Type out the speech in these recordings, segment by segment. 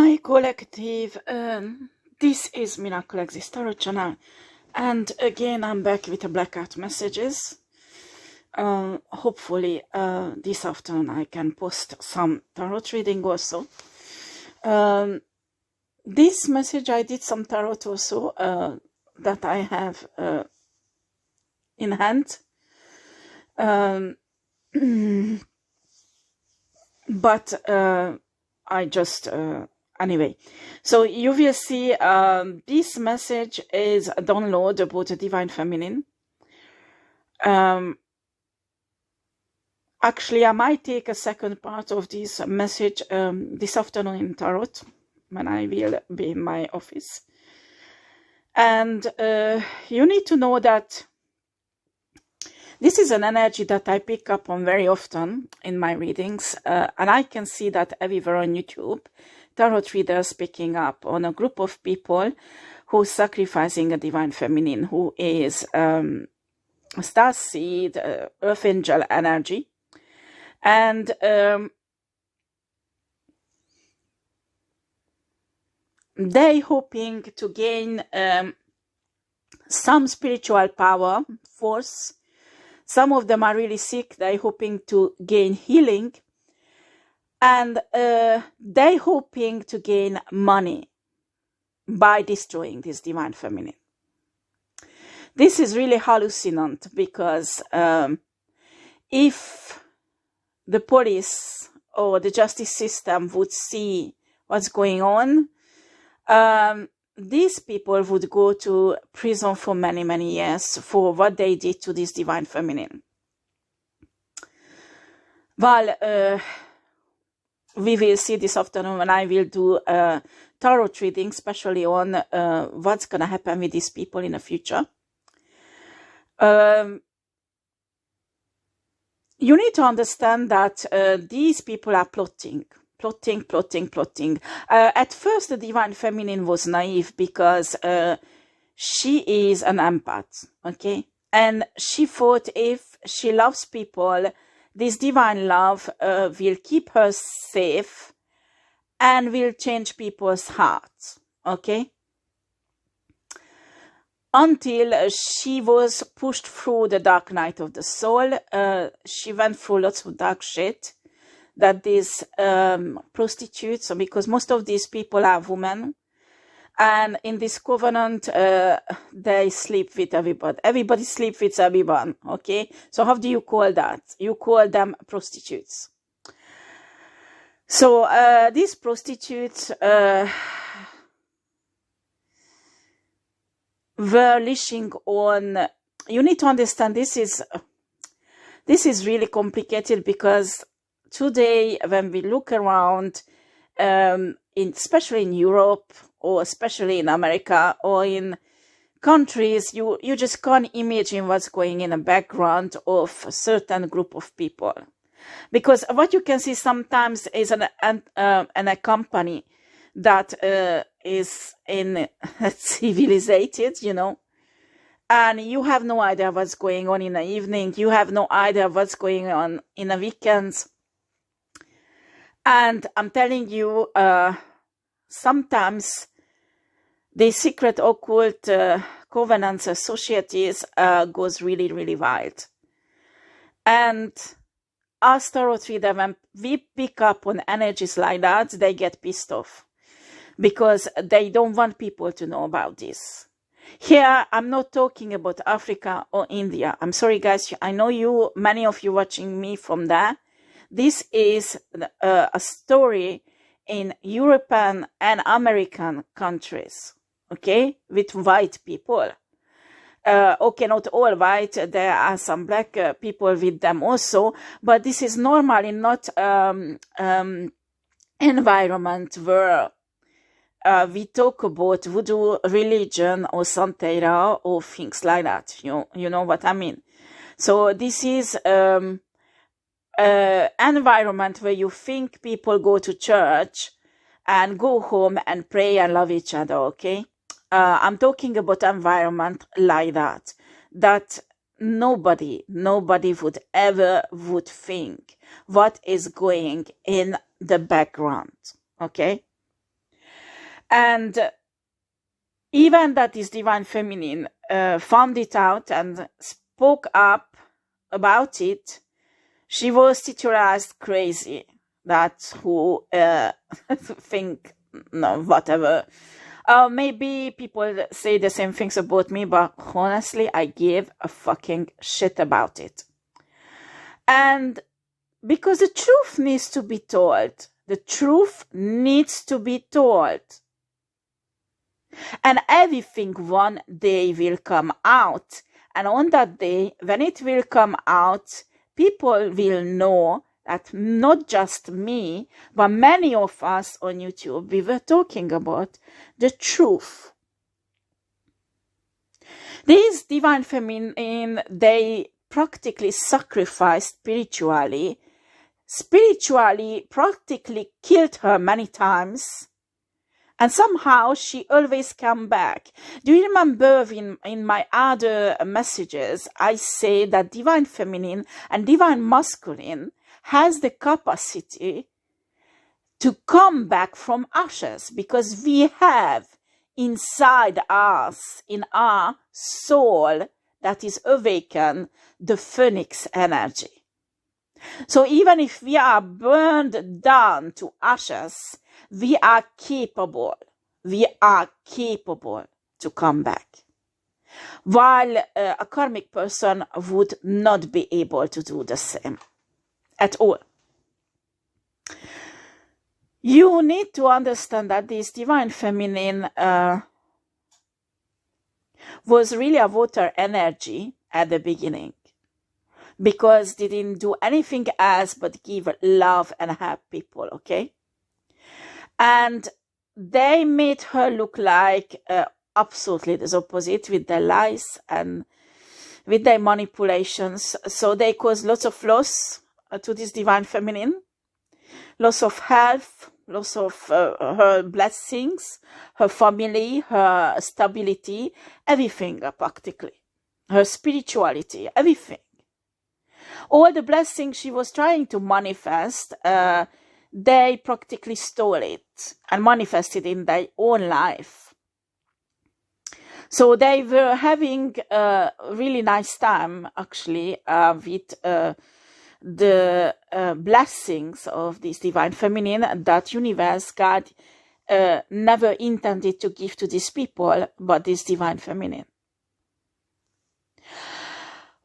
Hi collective, this is miraclexistetarot channel, and again I'm back with the blackout messages. Hopefully this afternoon I can post some tarot reading also. This message I did some tarot also that I have in hand, but I just anyway, so you will see this message is a download about the divine feminine. Actually I might take a second part of this message this afternoon in tarot when I will be in my office. And you need to know that this is an energy that I pick up on very often in my readings, and I can see that everywhere on YouTube, tarot readers picking up on a group of people who is sacrificing a divine feminine, who is star seed, earth angel energy, and they hoping to gain some spiritual power, force. Some of them are really sick, they're hoping to gain healing, and they're hoping to gain money by destroying this divine feminine. This is really hallucinant because if the police or the justice system would see what's going on, these people would go to prison for many, many years for what they did to this divine feminine. Well, we will see this afternoon when I will do a tarot reading, especially on what's going to happen with these people in the future. You need to understand that these people are plotting. At first, the divine feminine was naive because she is an empath, okay? And she thought if she loves people, this divine love will keep her safe and will change people's hearts, okay? Until she was pushed through the dark night of the soul. She went through lots of dark shit that these prostitutes, because most of these people are women, and in this covenant they sleep with everybody. Everybody sleeps with everyone, okay? So how do you call that? You call them prostitutes. So these prostitutes were leashing on. You need to understand this is really complicated because today, when we look around, especially in Europe, or especially in America, or in countries, you just can't imagine what's going in the background of a certain group of people. Because what you can see sometimes is a company that is in civilized, you know, and you have no idea what's going on in the evening. You have no idea what's going on in the weekends. And I'm telling you, sometimes the secret occult covenants societies goes really, really wild. And us tarot readers, when we pick up on energies like that, they get pissed off because they don't want people to know about this. Here, I'm not talking about Africa or India. I'm sorry, guys. I know many of you watching me from there. This is a story in European and American countries, okay, with white people. Okay, not all white, there are some black people with them also, but this is normally not environment where we talk about voodoo religion or Santeria or things like that. You know what I mean? So this is environment where you think people go to church and go home and pray and love each other, okay? I'm talking about environment like that nobody would ever think what is going in the background, okay? And even that this divine feminine found it out and spoke up about it, she was titularized crazy. That's who think, no, whatever. Maybe people say the same things about me, but honestly, I give a fucking shit about it. And because the truth needs to be told. The truth needs to be told. And everything one day will come out. And on that day, when it will come out, people will know that not just me, but many of us on YouTube, we were talking about the truth. These divine feminine, they practically sacrificed spiritually, practically killed her many times, and somehow she always come back. Do you remember in my other messages, I say that divine feminine and divine masculine has the capacity to come back from ashes, because we have inside us, in our soul that is awakened, the phoenix energy. So even if we are burned down to ashes, we are capable to come back. While a karmic person would not be able to do the same at all. You need to understand that this divine feminine was really a water energy at the beginning, because they didn't do anything else but give love and help people, okay? And they made her look like absolutely the opposite with their lies and with their manipulations. So they caused lots of loss to this divine feminine, loss of health, loss of her blessings, her family, her stability, everything practically, her spirituality, everything. All the blessings she was trying to manifest, they practically stole it and manifested in their own life. So they were having a really nice time, actually, with the blessings of this divine feminine that universe, God, never intended to give to these people, but this divine feminine.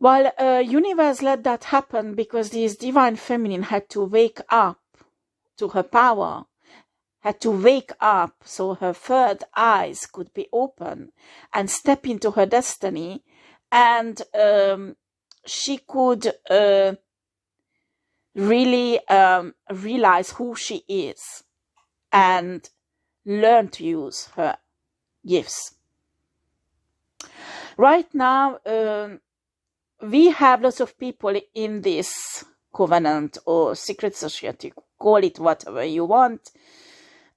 Well, universe let that happen because this divine feminine had to wake up to her power, had to wake up so her third eyes could be open and step into her destiny, and she could really realize who she is and learn to use her gifts. Right now, we have lots of people in this covenant or secret society, call it whatever you want.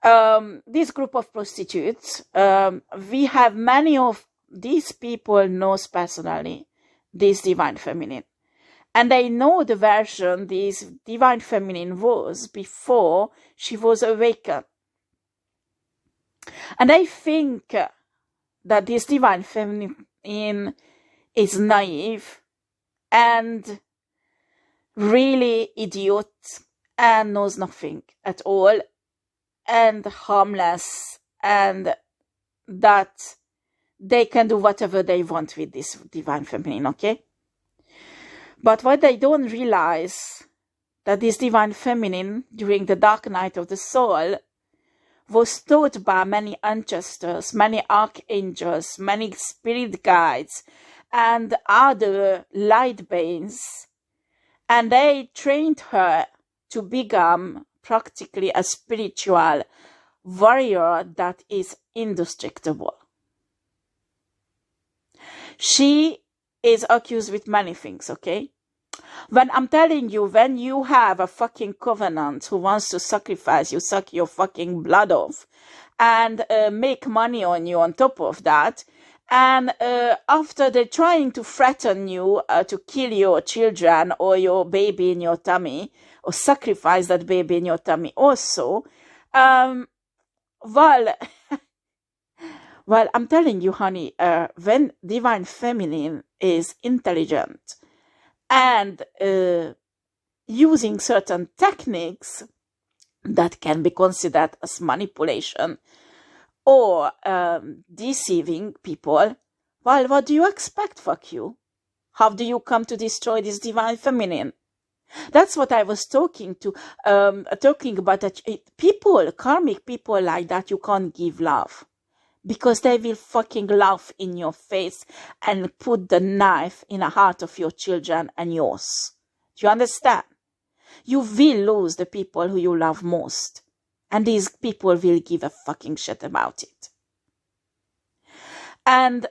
This group of prostitutes, we have many of these people knows personally this divine feminine. And they know the version this divine feminine was before she was awakened. And I think that this divine feminine is naive and really idiot and knows nothing at all and harmless, and that they can do whatever they want with this divine feminine, okay? But what they don't realize, that this divine feminine during the dark night of the soul was taught by many ancestors, many archangels, many spirit guides, and other light beings, and they trained her to become practically a spiritual warrior that is indestructible. She is accused with many things, okay? When I'm telling you, when you have a fucking covenant who wants to sacrifice you, suck your fucking blood off, and make money on you on top of that, and after they're trying to threaten you to kill your children or your baby in your tummy, or sacrifice that baby in your tummy also, well, Well, I'm telling you, honey, when divine feminine is intelligent and using certain techniques that can be considered as manipulation or deceiving people, well, what do you expect, fuck you? How do you come to destroy this divine feminine? That's what I was talking about, that people, karmic people like that, you can't give love. Because they will fucking laugh in your face and put the knife in the heart of your children and yours. Do you understand? You will lose the people who you love most. And these people will give a fucking shit about it. And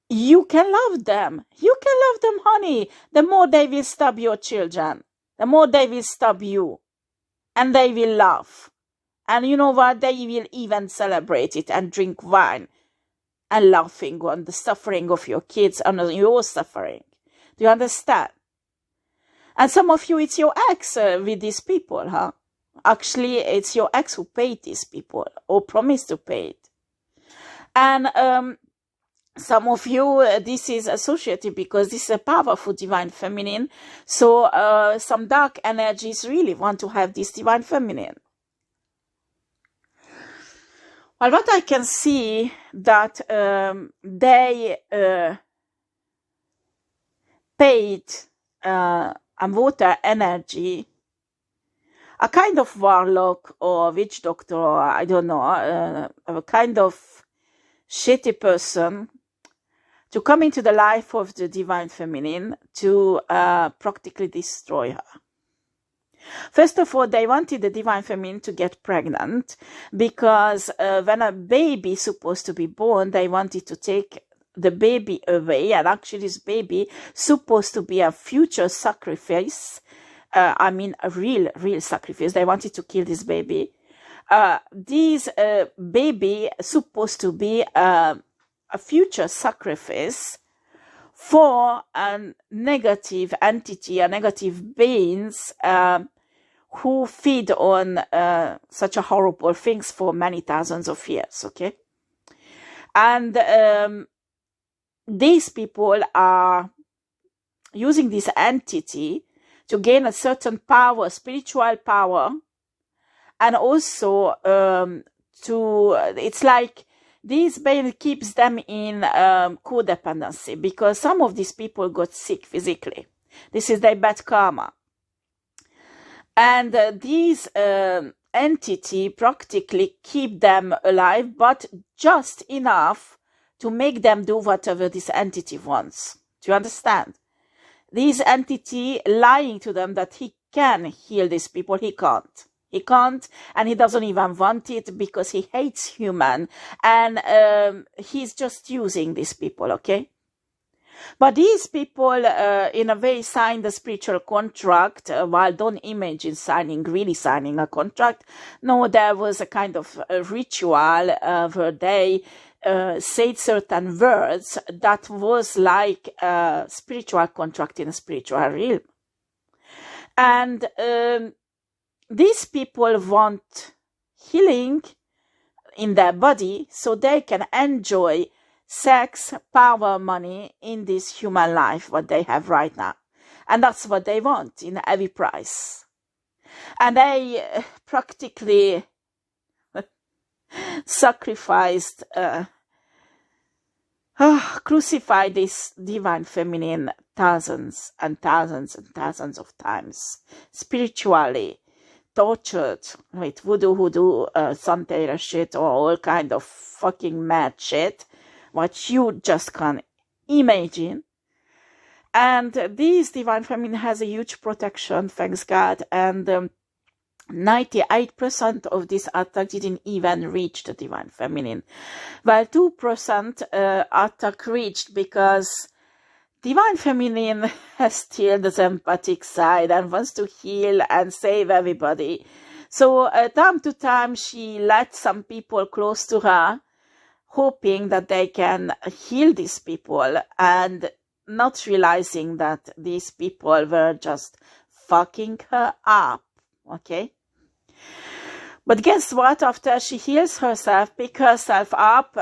you can love them. You can love them, honey. The more they will stab your children, the more they will stab you. And they will laugh. And you know what? They will even celebrate it and drink wine and laughing on the suffering of your kids and your suffering. Do you understand? And some of you, it's your ex with these people, huh? Actually, it's your ex who paid these people or promised to pay it. And some of you, this is associated because this is a powerful divine feminine. So some dark energies really want to have this divine feminine. Well, what I can see that they paid a water energy, a kind of warlock or witch doctor, or I don't know, a kind of shitty person to come into the life of the divine feminine to practically destroy her. First of all, they wanted the divine feminine to get pregnant because when a baby is supposed to be born, they wanted to take the baby away. And actually, this baby supposed to be a future sacrifice. I mean, a real sacrifice. They wanted to kill this baby. This baby supposed to be a future sacrifice for a negative entity, a negative beings who feed on such a horrible things for many thousands of years, okay? And these people are using this entity to gain a certain power, spiritual power, and also it's like this baby keeps them in codependency because some of these people got sick physically. This is their bad karma. And these entity practically keep them alive, but just enough to make them do whatever this entity wants. Do you understand? This entity lying to them that he can heal these people, he can't. He can't, and he doesn't even want it because he hates human, and he's just using these people, okay? But these people, in a way, signed a spiritual contract, while don't imagine really signing a contract. No, there was a kind of a ritual where they said certain words that was like a spiritual contract in a spiritual realm. And these people want healing in their body so they can enjoy sex, power, money in this human life, what they have right now. And that's what they want in every price. And they practically sacrificed, crucified this divine feminine thousands and thousands and thousands of times, spiritually tortured with voodoo, Santera shit, or all kind of fucking mad shit, what you just can't imagine. And this divine feminine has a huge protection, thanks God, and 98% of this attack didn't even reach the divine feminine, while 2% attack reached because divine feminine has still this empathic side and wants to heal and save everybody. So time to time she lets some people close to her, hoping that they can heal these people, and not realizing that these people were just fucking her up, okay? But guess what? After she heals herself, pick herself up,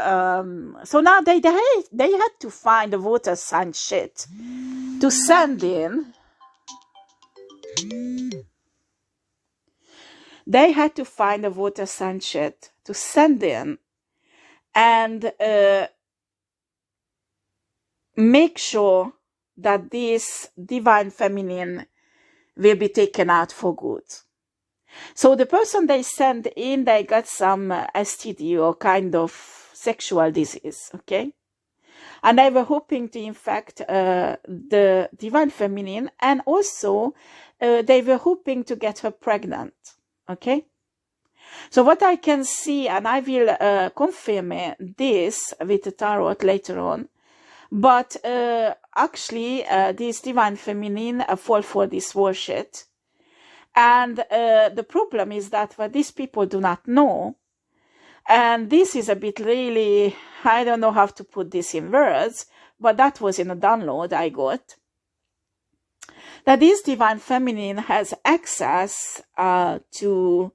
so now they had to find a water sign shit to send in. They had to find a water sign shit to send in and make sure that this divine feminine will be taken out for good. So the person they sent in, they got some STD or kind of sexual disease, okay? And they were hoping to infect the divine feminine, and also they were hoping to get her pregnant, okay? So what I can see, and I will confirm this with the tarot later on, but actually this divine feminine fall for this bullshit. And the problem is that what these people do not know, and this is a bit really, I don't know how to put this in words, but that was in a download I got, that this divine feminine has access to,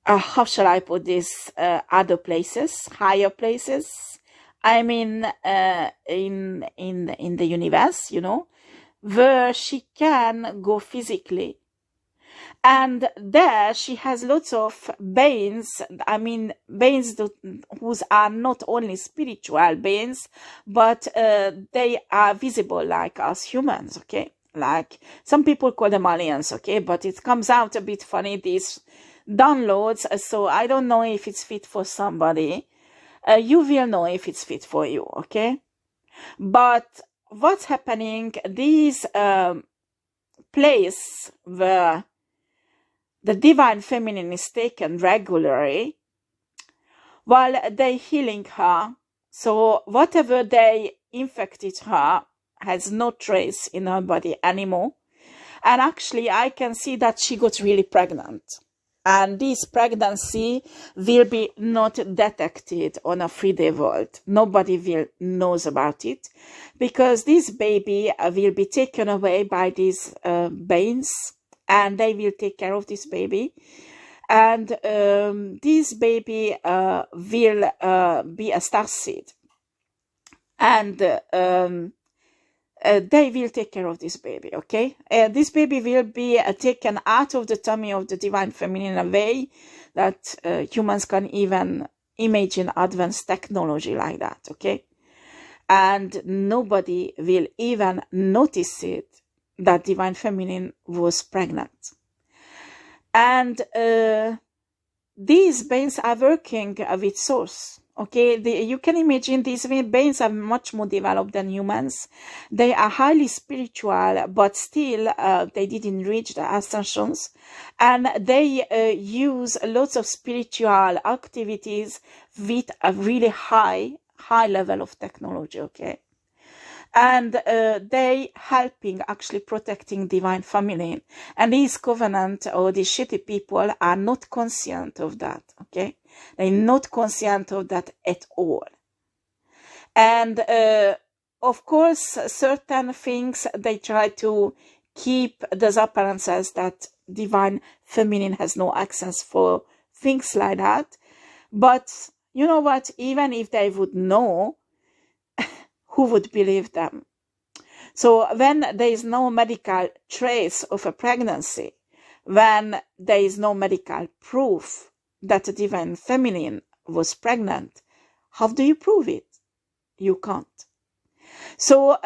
how shall I put this, other places, higher places, I mean, in the universe, you know, where she can go physically. And there she has lots of beings, I mean, beings whose are not only spiritual beings, but they are visible like us humans, okay? Like, some people call them aliens, okay? But it comes out a bit funny, these downloads, so I don't know if it's fit for somebody. You will know if it's fit for you, okay? But what's happening, these place where the divine feminine is taken regularly while they healing her, so whatever they infected her has no trace in her body anymore. And actually I can see that she got really pregnant. And this pregnancy will be not detected on a 3D world. Nobody will knows about it, because this baby will be taken away by these beings, and they will take care of this baby. And this baby will be a starseed. And they will take care of this baby, okay? This baby will be taken out of the tummy of the divine feminine in a way that humans can even imagine advanced technology like that, okay? And nobody will even notice it, that divine feminine was pregnant. And these beings are working with source. Okay, you can imagine these beings are much more developed than humans. They are highly spiritual, but still they didn't reach the ascensions. And they use lots of spiritual activities with a really high level of technology, okay? And they helping actually protecting divine feminine. And these covenant or these shitty people are not conscient of that, okay? They're not conscient of that at all. And of course, certain things they try to keep those appearances that divine feminine has no access for things like that. But you know what? Even if they would know, who would believe them? So when there is no medical trace of a pregnancy, when there is no medical proof that the divine feminine was pregnant, how do you prove it? You can't. So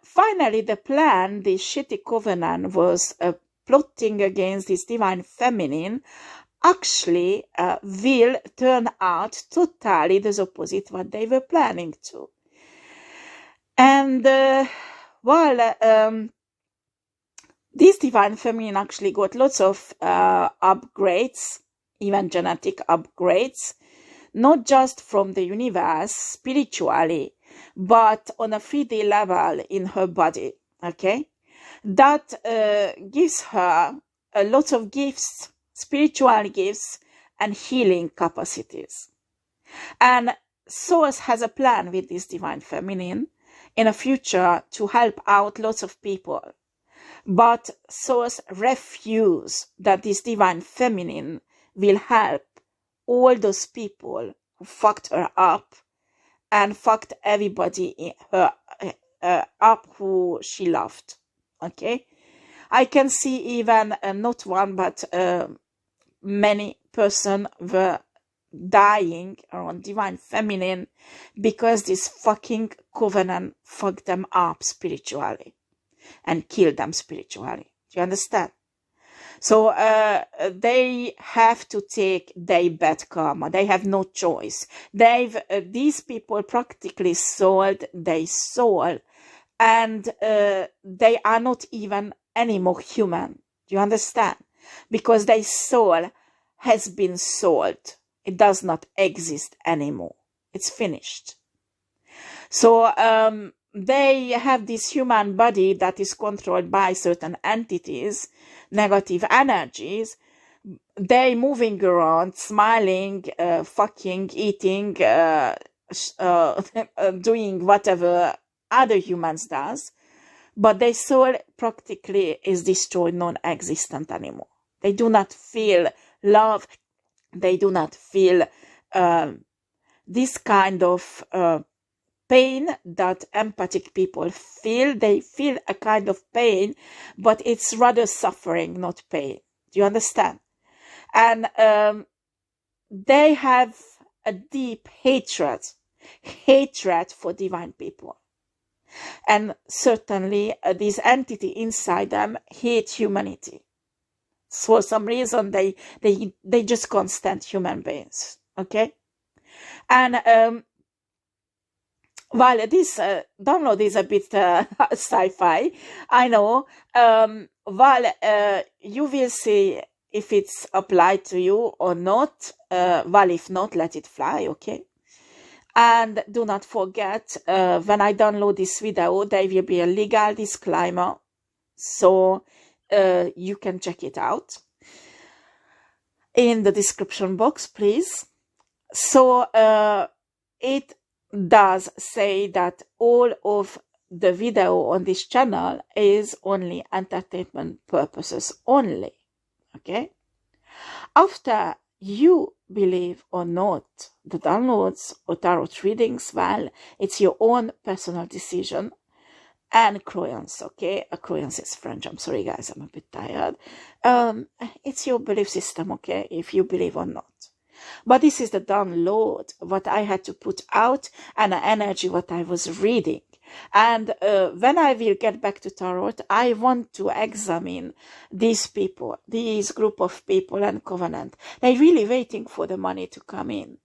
finally the plan, the shitty covenant was plotting against this divine feminine, actually will turn out totally the opposite what they were planning to. And while this divine feminine actually got lots of upgrades, even genetic upgrades, not just from the universe spiritually, but on a 3D level in her body, okay? That gives her a lot of gifts, spiritual gifts and healing capacities. And Source has a plan with this divine feminine in the future to help out lots of people. But Source refused that this divine feminine will help all those people who fucked her up and fucked everybody up who she loved. Okay? I can see even not one, but many person were dying around Divine Feminine because this fucking covenant fucked them up spiritually and killed them spiritually. Do you understand? So they have to take their bad karma. They have no choice. These people practically sold their soul, and they are not even anymore human. Do you understand? Because their soul has been sold. It does not exist anymore. It's finished. So they have this human body that is controlled by certain entities, negative energies. They moving around, smiling, fucking, eating, doing whatever other humans does, but their soul practically is destroyed, non-existent anymore. They do not feel love. They do not feel this kind of pain that empathic people feel. They feel a kind of pain, but it's rather suffering, not pain. Do you understand? And they have a deep hatred for divine people. And certainly this entity inside them hate humanity. For some reason, they just constant human beings. Okay? And while this download is a bit sci-fi, I know, while you will see if it's applied to you or not, well, if not, let it fly, okay? And do not forget, when I download this video, there will be a legal disclaimer, so you can check it out in the description box, please. So it does say that all of the video on this channel is only entertainment purposes only. Okay? After you believe or not the downloads or tarot readings, well, it's your own personal decision and croyance, okay? Croyance is French. I'm sorry, guys. I'm a bit tired. It's your belief system, okay? If you believe or not. But this is the download, what I had to put out, and the energy what I was reading. And when I will get back to tarot, I want to examine these people, this group of people and covenant. They're really waiting for the money to come in.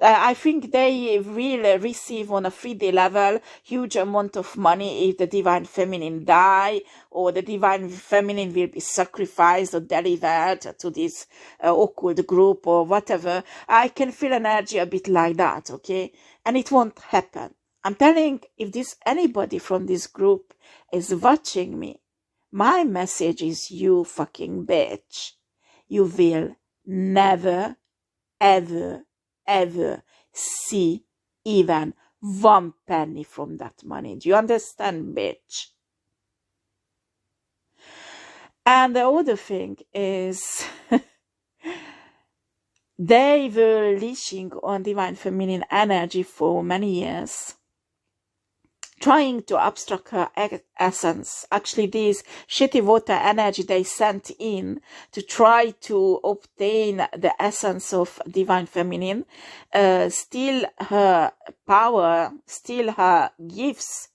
I think they will receive on a 3D level huge amount of money if the Divine Feminine die, or the Divine Feminine will be sacrificed or delivered to this occult group or whatever. I can feel energy a bit like that, okay? And it won't happen. I'm telling, if anybody from this group is watching me, my message is, you fucking bitch. You will never, ever, ever see even 1 penny from that money. Do you understand, bitch? And the other thing is, they were leashing on Divine Feminine energy for many years, trying to abstract her essence. Actually, this shitty water energy they sent in to try to obtain the essence of Divine Feminine, steal her power, steal her gifts,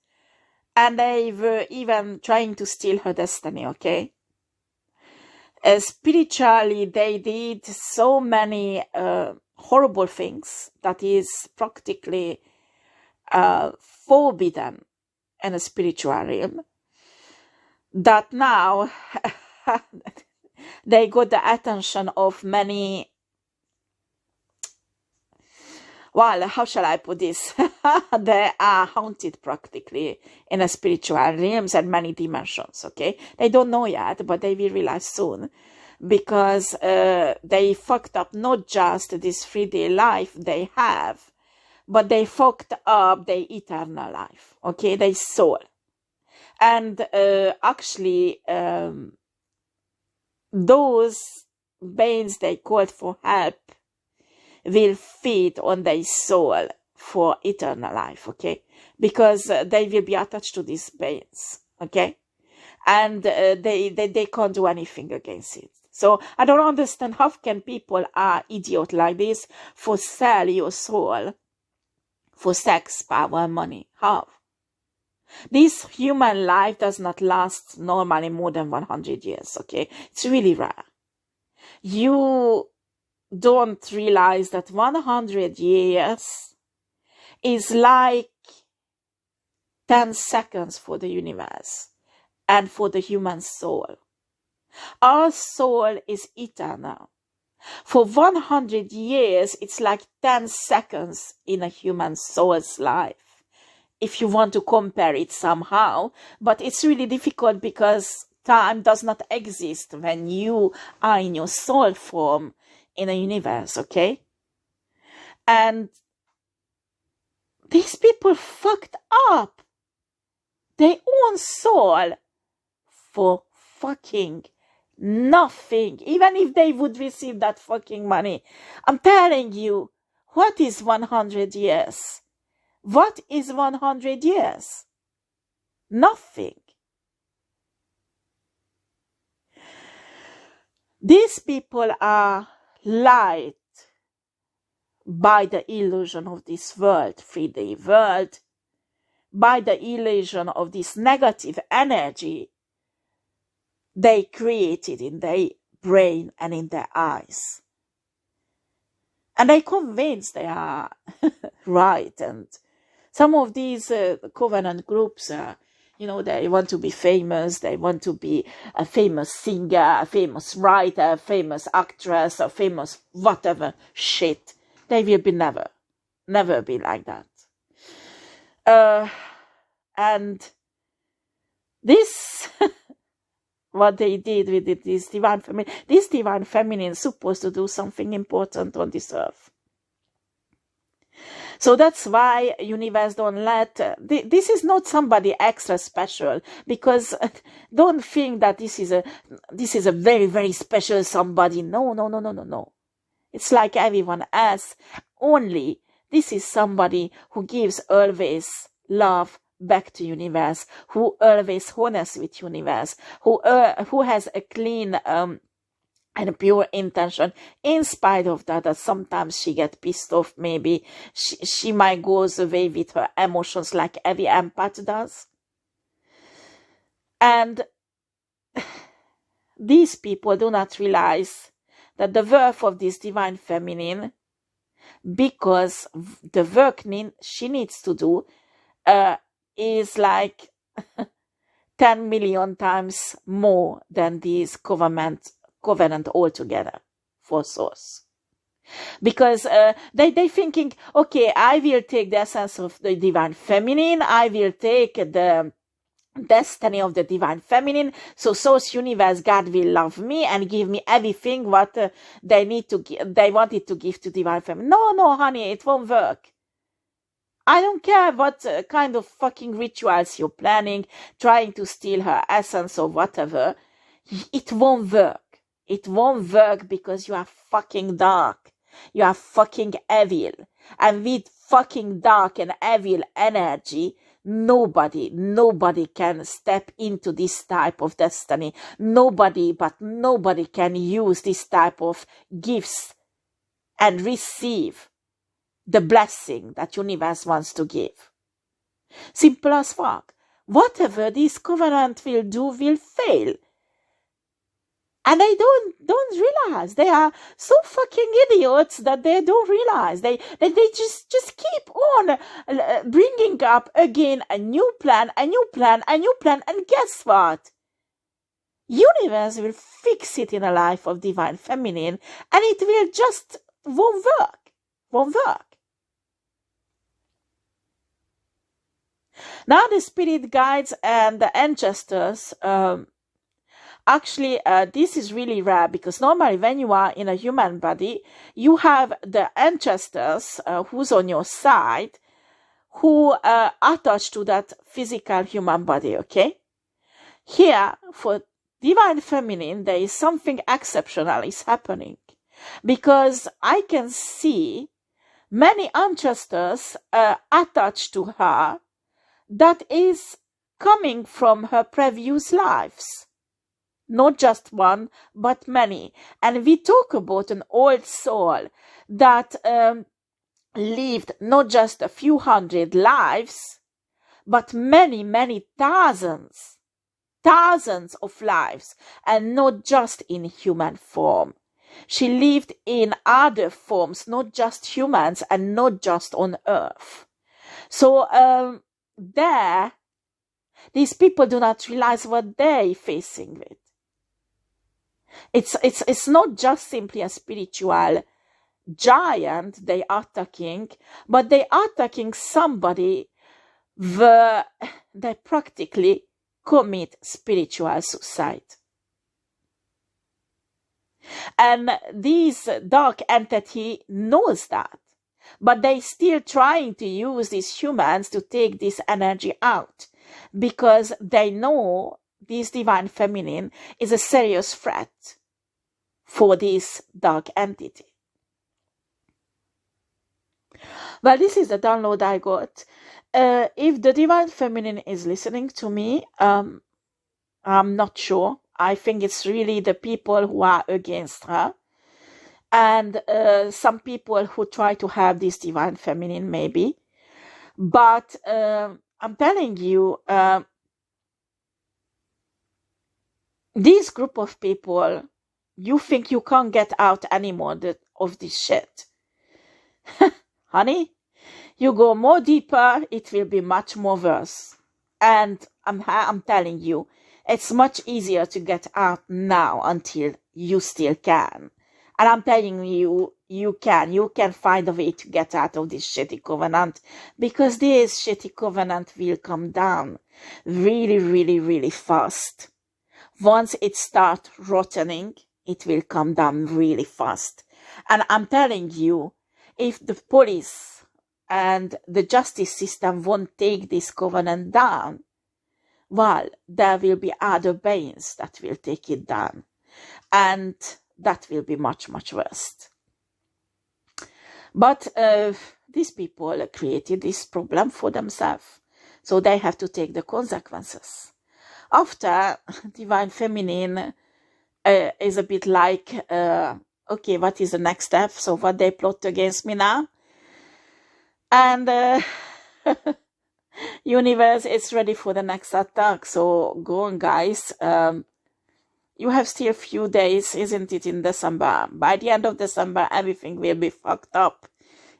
and they were even trying to steal her destiny, okay? Spiritually, they did so many horrible things that is practically forbidden in a spiritual realm, that now they got the attention of many, well, how shall I put this? They are haunted practically in a spiritual realms and many dimensions, okay? They don't know yet, but they will realize soon, because they fucked up not just this 3D life they have, but they fucked up their eternal life, okay, their soul. And actually, those beings they called for help will feed on their soul for eternal life, okay? Because they will be attached to these beings, okay? And they can't do anything against it. So I don't understand how can people are idiot like this for sell your soul for sex, power, money. How? This human life does not last normally more than 100 years, okay? It's really rare. You don't realize that 100 years is like 10 seconds for the universe and for the human soul. Our soul is eternal. For 100 years, it's like 10 seconds in a human soul's life, if you want to compare it somehow. But it's really difficult because time does not exist when you are in your soul form in a universe, okay? And these people fucked up their own soul for fucking nothing, even if they would receive that fucking money. I'm telling you, what is 100 years? What is 100 years? Nothing. These people are lied by the illusion of this world, 3D world, by the illusion of this negative energy they created in their brain and in their eyes. And they convinced they are right. And some of these covenant groups, they want to be famous. They want to be a famous singer, a famous writer, a famous actress, a famous whatever shit. They will be never be like that. And this... what they did with this divine feminine is supposed to do something important on this earth. So that's why universe don't let, this is not somebody extra special, because don't think that this is a very, very special somebody. No. It's like everyone else. Only this is somebody who gives always love back to universe, who always honest with universe, who has a clean and pure intention. In spite of that sometimes she gets pissed off. Maybe she might goes away with her emotions like every empath does. And these people do not realize that the worth of this divine feminine, because the work she needs to do is like 10 million times more than these covenant altogether for source. Because they thinking, okay, I will take the essence of the divine feminine, I will take the destiny of the divine feminine, so source universe God will love me and give me everything what they wanted to give to divine feminine. No, honey, it won't work. I don't care what kind of fucking rituals you're planning, trying to steal her essence or whatever. It won't work. It won't work because you are fucking dark. You are fucking evil. And with fucking dark and evil energy, nobody can step into this type of destiny. Nobody can use this type of gifts and receive the blessing that universe wants to give. Simple as fuck. Whatever this covenant will do will fail. And they don't realize. They are so fucking idiots that they don't realize. They just keep on bringing up again a new plan. And guess what? Universe will fix it in a life of divine feminine, and it will just won't work. Now the spirit guides and the ancestors, actually this is really rare, because normally when you are in a human body, you have the ancestors who's on your side, who are attached to that physical human body, okay? Here, for Divine Feminine, there is something exceptional is happening, because I can see many ancestors attached to her that is coming from her previous lives. Not just one, but many. And we talk about an old soul that lived not just a few hundred lives, but many, many thousands of lives, and not just in human form. She lived in other forms, not just humans and not just on earth. So these people do not realize what they're facing with. It's not just simply a spiritual giant they are attacking, but they are attacking somebody where they practically commit spiritual suicide. And this dark entity knows that, but they still trying to use these humans to take this energy out, because they know this Divine Feminine is a serious threat for this dark entity. Well, this is the download I got. If the Divine Feminine is listening to me, I'm not sure. I think it's really the people who are against her, and some people who try to have this Divine Feminine, maybe. But I'm telling you, this group of people, you think you can't get out anymore of this shit. Honey, you go more deeper, it will be much more worse. And I'm telling you, it's much easier to get out now until you still can. And I'm telling you, you can find a way to get out of this shitty covenant, because this shitty covenant will come down really, really, really fast. Once it starts rotting, it will come down really fast. And I'm telling you, if the police and the justice system won't take this covenant down, well, there will be other beings that will take it down. And that will be much, much worse. But these people created this problem for themselves, so they have to take the consequences. After, Divine Feminine is a bit like, okay, what is the next step? So what they plot against me now? And universe is ready for the next attack. So go on, guys. You have still a few days, isn't it, in December? By the end of December, everything will be fucked up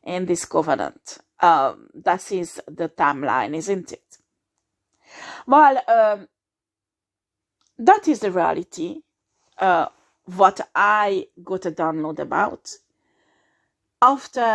in this covenant. That is the timeline, isn't it? Well, that is the reality. What I got a download about. After